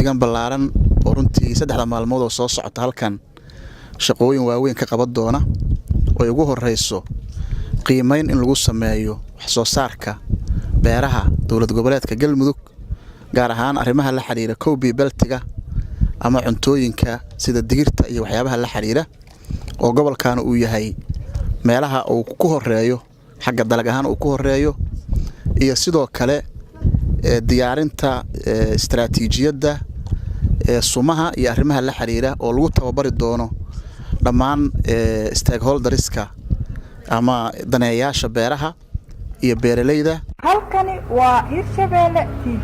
wafdigan ballaaran oo runtii saddexda maalmood oo soo socota halkan shaqooyin waaweyn ka qaban doona oo ugu horeyso qiimeyn in lagu sameeyo wax soo saarka beeraha dowlad goboleedka Galmudug gaar ahaan arrimaha la xiriira koobi beltiga ama cuntooyinka sida digirta iyo waxyaabaha la xiriira oo gobolkan uu yahay meelaha uu ku horeeyo xagga dalag ahaan uu ku horeeyo iyo sidoo kale diyaarinta istaraatiijiyadda sumaha iyo arrimaha la xiriira oo lagu tababari doono dhammaan stakeholderska ama daneeyaasha beeraha iyo beeralayda. halkani waa Hirshabelle TV.